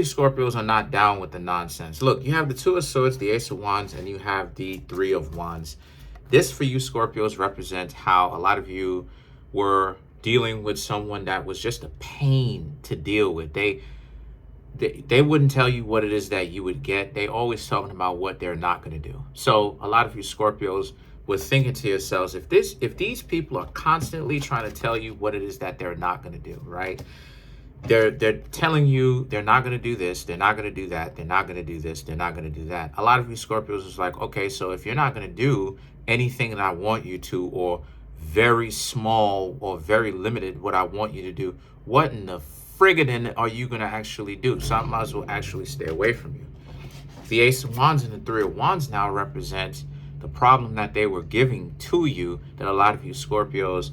Scorpios are not down with the nonsense. Look, you have the Two of Swords, the Ace of Wands, and you have the Three of Wands. This for you Scorpios represents how a lot of you were dealing with someone that was just a pain to deal with. They wouldn't tell you what it is that you would get. They always talking about what they're not going to do. So a lot of you Scorpios were thinking to yourselves, if these people are constantly trying to tell you what it is that they're not going to do, right? They're telling you they're not going to do this, they're not going to do that, they're not going to do this, they're not going to do that. A lot of you Scorpios is like, okay, so if you're not going to do anything that I want you to, or very small or very limited what I want you to do, what in the friggin' are you going to actually do? So I might as well actually stay away from you. The Ace of Wands and the Three of Wands now represents the problem that they were giving to you, that a lot of you Scorpios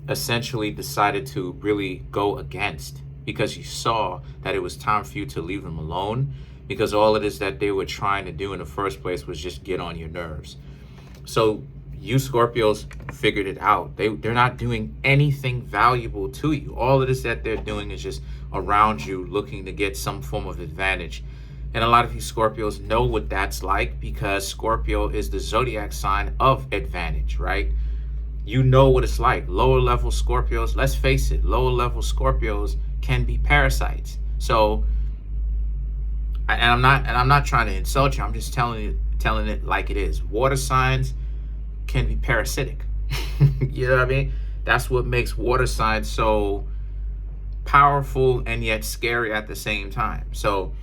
essentially decided to really go against, because you saw that it was time for you to leave them alone, because all it is that they were trying to do in the first place was just get on your nerves. So you Scorpios figured it out. They're not doing anything valuable to you. All it is that they're doing is just around you, looking to get some form of advantage. And a lot of you Scorpios know what that's like, because Scorpio is the zodiac sign of advantage, right? You know what it's like. Lower level Scorpios, let's face it, lower level Scorpios can be parasites. So, and I'm not trying to insult you. I'm just telling it like it is. Water signs can be parasitic. You know what I mean? That's what makes water signs so powerful and yet scary at the same time. So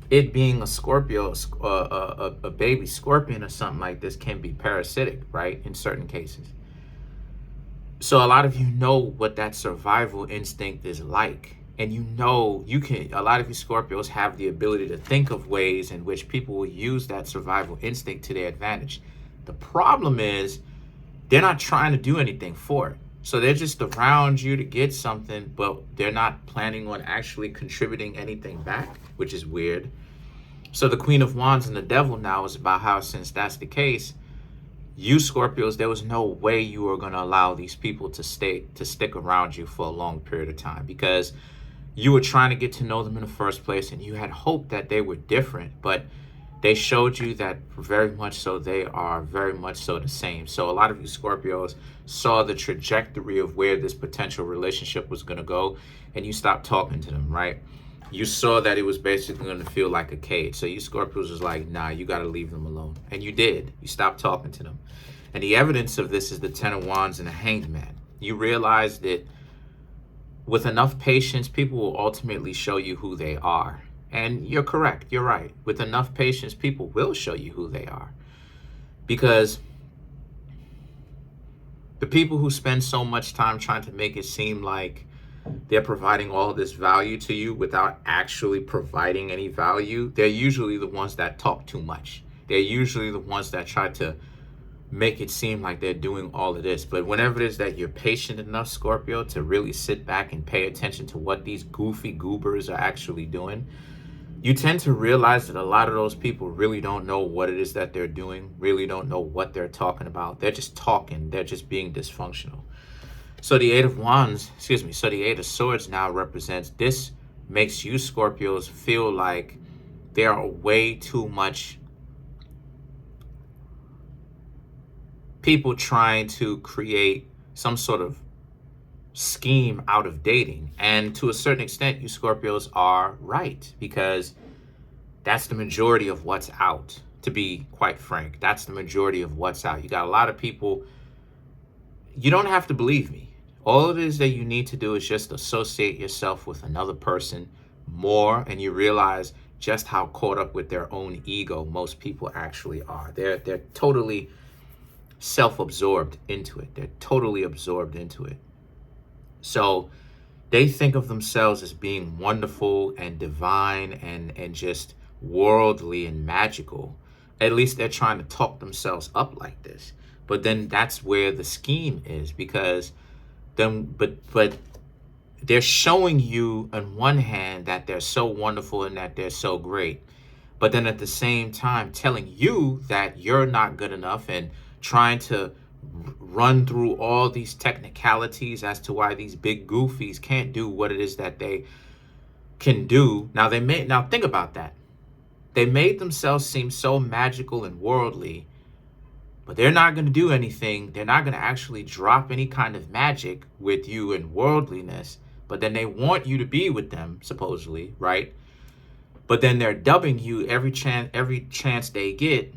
it being a Scorpio, a baby scorpion or something like this can be parasitic, right? In certain cases. So a lot of you know what that survival instinct is like. And you know, a lot of you Scorpios have the ability to think of ways in which people will use that survival instinct to their advantage. The problem is they're not trying to do anything for it. So they're just around you to get something, but they're not planning on actually contributing anything back, which is weird. So the Queen of Wands and the Devil now is about how, since that's the case, you Scorpios, there was no way you were going to allow these people to stick around you for a long period of time, because you were trying to get to know them in the first place, and you had hoped that they were different, but they showed you that very much so they are very much so the same. So a lot of you Scorpios saw the trajectory of where this potential relationship was going to go, and you stopped talking to them, right? You saw that it was basically going to feel like a cage. So you Scorpios was like, nah, you got to leave them alone. And you did. You stopped talking to them. And the evidence of this is the Ten of Wands and the Hanged Man. You realize that with enough patience, people will ultimately show you who they are. And you're correct. You're right. With enough patience, people will show you who they are. Because the people who spend so much time trying to make it seem like they're providing all this value to you without actually providing any value, they're usually the ones that talk too much. They're usually the ones that try to make it seem like they're doing all of this. But whenever it is that you're patient enough, Scorpio, to really sit back and pay attention to what these goofy goobers are actually doing, you tend to realize that a lot of those people really don't know what it is that they're doing, really don't know what they're talking about. They're just talking. They're just being dysfunctional. So the Eight of Wands, so the Eight of Swords now represents, this makes you Scorpios feel like there are way too much people trying to create some sort of scheme out of dating. And to a certain extent, you Scorpios are right, because that's the majority of what's out, to be quite frank. That's the majority of what's out. You got a lot of people. You don't have to believe me. All it is that you need to do is just associate yourself with another person more, and you realize just how caught up with their own ego most people actually are. They're totally self-absorbed into it. They're totally absorbed into it. So they think of themselves as being wonderful and divine and just worldly and magical. At least they're trying to talk themselves up like this. But then that's where the scheme is, because then, but they're showing you on one hand that they're so wonderful and that they're so great, but then at the same time telling you that you're not good enough, and trying to run through all these technicalities as to why these big goofies can't do what it is that they can do. Now think about that. They made themselves seem so magical and worldly, but they're not going to do anything. They're not going to actually drop any kind of magic with you in worldliness, but then they want you to be with them, supposedly, right? But then they're dubbing you every chance they get,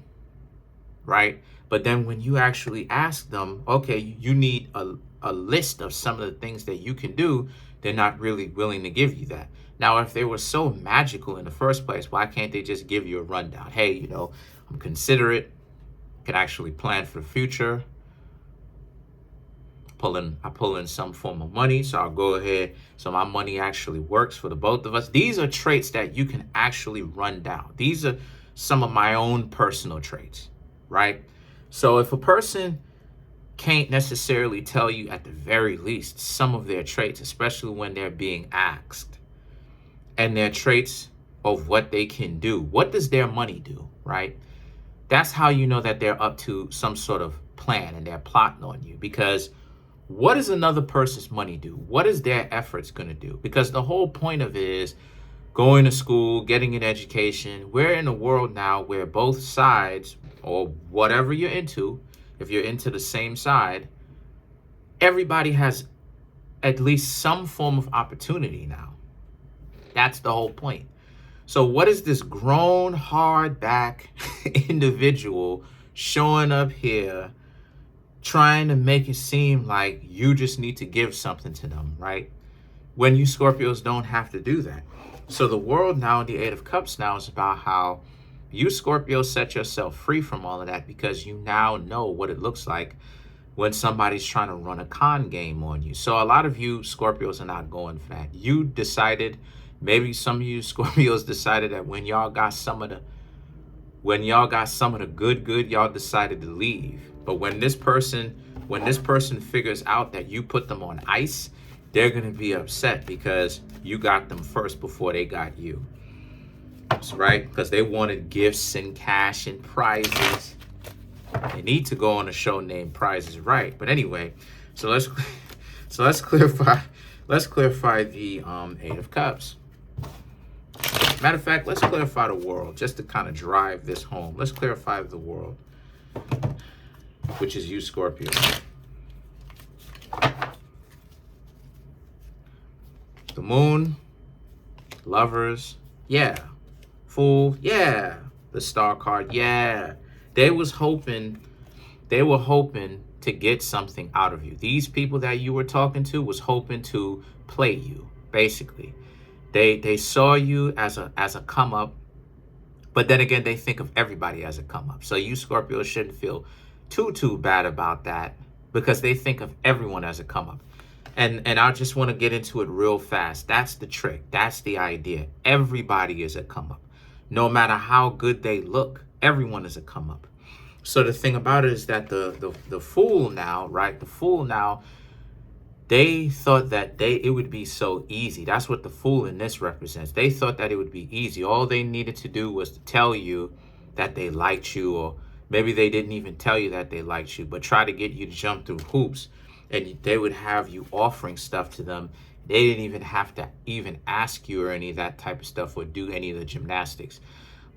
right? But then when you actually ask them, okay, you need a list of some of the things that you can do, they're not really willing to give you that. Now, if they were so magical in the first place, why can't they just give you a rundown? Hey, you know, I'm considerate, can actually plan for the future. I pull in some form of money, so I'll go ahead. So my money actually works for the both of us. These are traits that you can actually run down. These are some of my own personal traits, right? So if a person can't necessarily tell you at the very least some of their traits, especially when they're being asked, and their traits of what they can do, what does their money do, right? That's how you know that they're up to some sort of plan and they're plotting on you. Because what does another person's money do? What is their efforts going to do? Because the whole point of it is going to school, getting an education. We're in a world now where both sides, or whatever you're into, if you're into the same side, everybody has at least some form of opportunity now. That's the whole point. So what is this grown, hardback individual showing up here trying to make it seem like you just need to give something to them, right? When you Scorpios don't have to do that. So the world now, the Eight of Cups now, is about how you Scorpios set yourself free from all of that, because you now know what it looks like when somebody's trying to run a con game on you. So a lot of you Scorpios are not going for that. You decided, maybe some of you Scorpios decided that when y'all got some of the good, y'all decided to leave. But when this person figures out that you put them on ice, they're going to be upset because you got them first before they got you. That's right, because they wanted gifts and cash and prizes. They need to go on a show named Prize is Right. But anyway, so let's clarify the Eight of Cups. Matter of fact, let's clarify the world just to kind of drive this home. Let's clarify the world, which is you, Scorpio. The Moon, Lovers, yeah. Fool, yeah. The Star card, yeah. They were hoping to get something out of you. These people that you were talking to was hoping to play you, basically. They saw you as a come up, but then again, they think of everybody as a come up. So you Scorpio shouldn't feel too bad about that, because they think of everyone as a come up. And I just want to get into it real fast. That's the trick. That's the idea. Everybody is a come up. No matter how good they look, everyone is a come up. So the thing about it is that the fool now, right? The fool now, they thought that it would be so easy. That's what the fool in this represents. They thought that it would be easy. All they needed to do was to tell you that they liked you, or maybe they didn't even tell you that they liked you, but try to get you to jump through hoops, and they would have you offering stuff to them. They didn't even have to even ask you or any of that type of stuff, or do any of the gymnastics.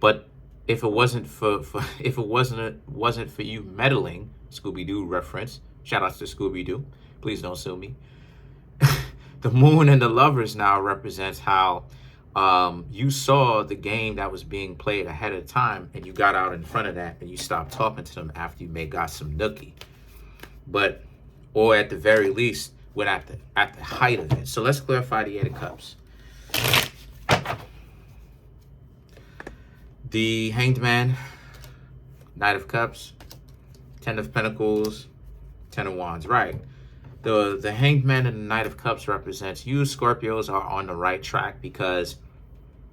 But if it wasn't for you meddling, Scooby-Doo reference, shout out to Scooby-Doo, please don't sue me. The Moon and the Lovers now represents how you saw the game that was being played ahead of time, and you got out in front of that, and you stopped talking to them after you got some nookie. But, or at the very least, when at the height of it. So let's clarify the Eight of Cups. The Hanged Man, Knight of Cups, Ten of Pentacles, Ten of Wands, right? The Hanged Man and the Knight of Cups represents you Scorpios are on the right track, because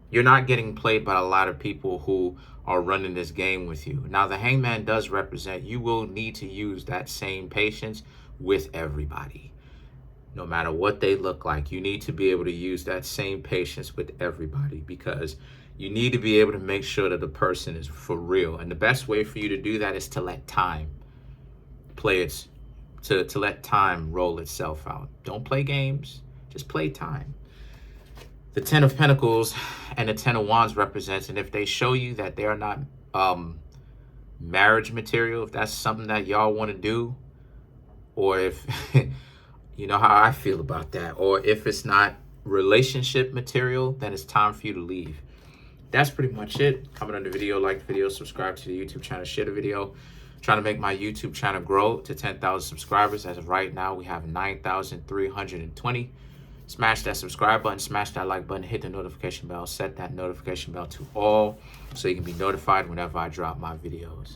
you're not getting played by a lot of people who are running this game with you. Now, the Hanged Man does represent you will need to use that same patience with everybody. No matter what they look like, you need to be able to use that same patience with everybody, because you need to be able to make sure that the person is for real. And the best way for you to do that is to let time play its, to let time roll itself out. Don't play games, just play time. the 10 of Pentacles and the 10 of Wands represents. And if they show you that they are not marriage material, if that's something that y'all want to do, or if you know how I feel about that, or if it's not relationship material, then it's time for you to leave. That's pretty much it. Comment on the video, like the video, subscribe to the YouTube channel, share the video. Trying to make my YouTube channel grow to 10,000 subscribers. As of right now, we have 9,320. Smash that subscribe button, smash that like button, hit the notification bell, set that notification bell to all so you can be notified whenever I drop my videos.